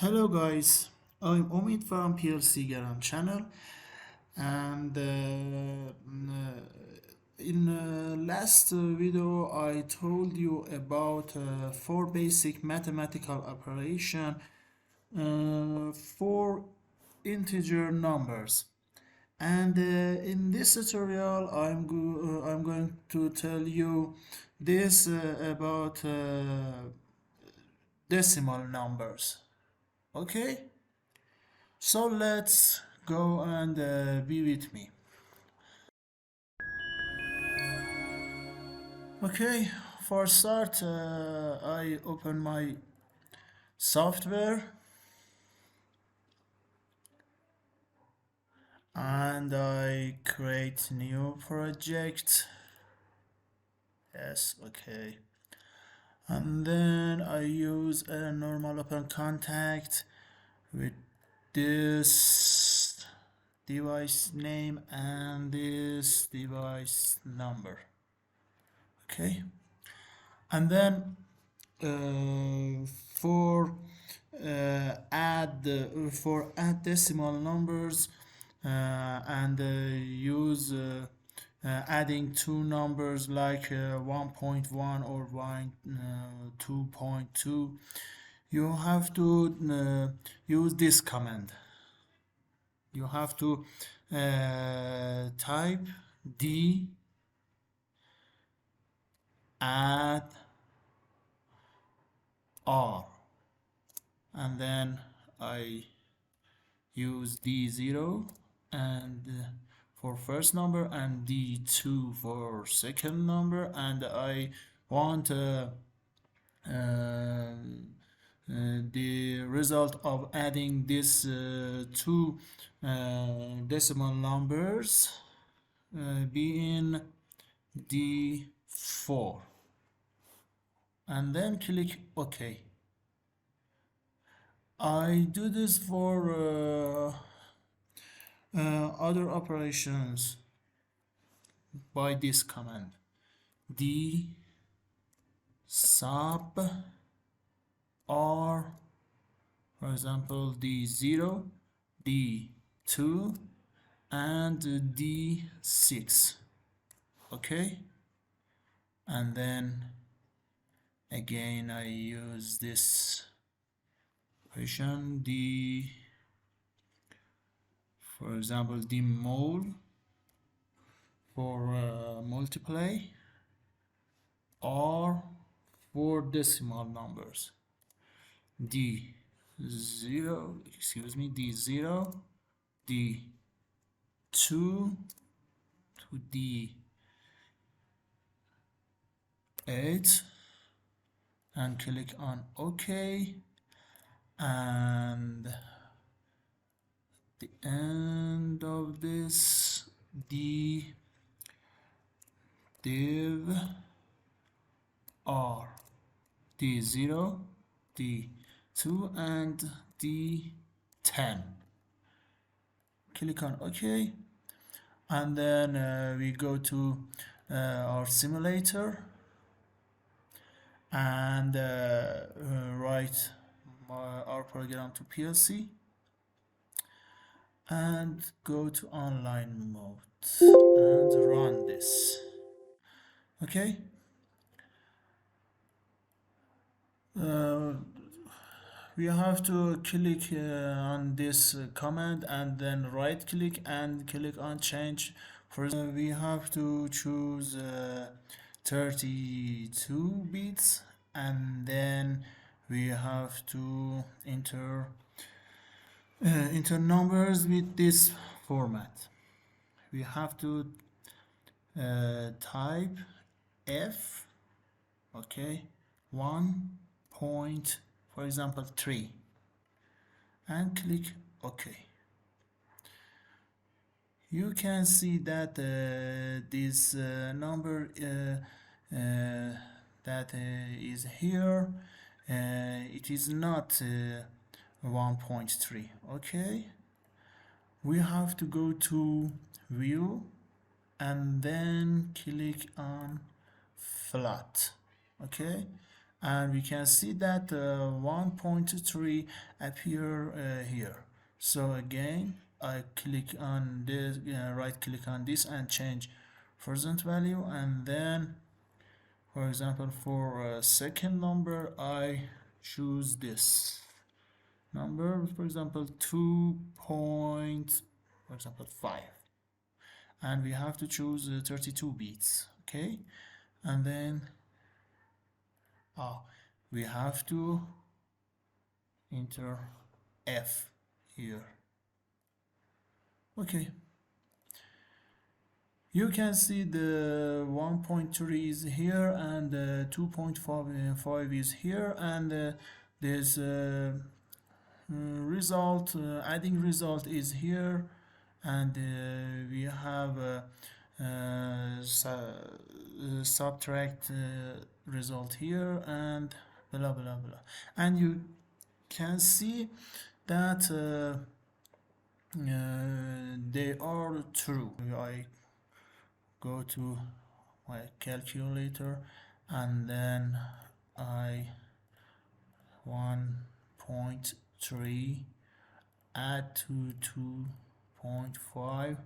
Hello guys, I'm Omid from PLCGRAM channel and in last video I told you about four basic mathematical operation for integer numbers, and in this tutorial I'm going to tell you this about decimal numbers. Okay, so let's go and be with me. Okay, for start, I open my software and I create new project. Yes, okay. And then I use a normal open contact with this device name and this device number. Okay, and then for add decimal numbers and use adding two numbers like 1.1 or 2.2, you have to use this command. You have to type d add r, and then I use D0 and for first number and D2 for second number, and I want the result of adding these two decimal numbers be in D4, and then click OK. I do this for other operations by this command: d sub r, for example d0, d2 and d6. Okay, and then again I use this operation d, for example d mole for multiply, or for decimal numbers d0, d0, d2 to d8, and click on OK, and the end of this d div r, d0, d2 and d10. Click on OK, and then we go to our simulator and write our program to PLC and go to online mode and run this. Okay, we have to click on this command and then right click and click on change. First we have to choose 32 bits, and then we have to enter numbers with this format. We have to type f, okay, 1 point, for example 3, and click OK. You can see that this number that is here, it is not 1.3. okay, we have to go to view and then click on flat. Okay, and we can see that 1.3 appear here. So again, I click on this, right click on this and change present value, and then for example for a second number I choose this number, for example 2 point, for example 5, and we have to choose 32 bits. Okay, and then we have to enter F here. Okay, you can see the 1.3 is here, and 2.5 is here, and there's result, adding result is here, and we have subtract result here, and blah blah blah, and you can see that they are true. I go to my calculator, and then I 1.3 add to 2.5,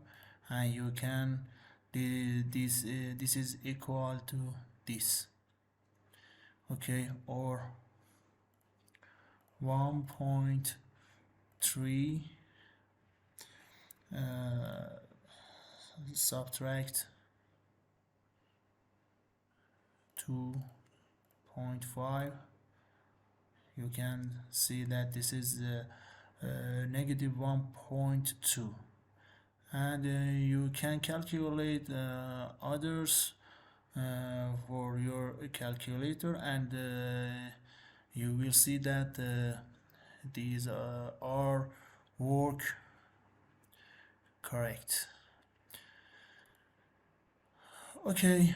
and you can this is equal to this. Okay, or 1.3 subtract 2.5, you can see that this is negative 1.2, and you can calculate others for your calculator, and you will see that these are work correct. Okay,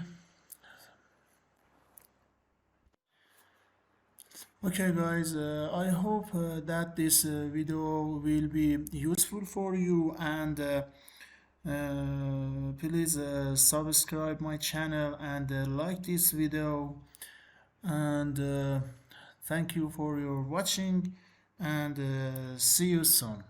guys, I hope that this video will be useful for you, and please subscribe my channel and like this video, and thank you for your watching, and see you soon.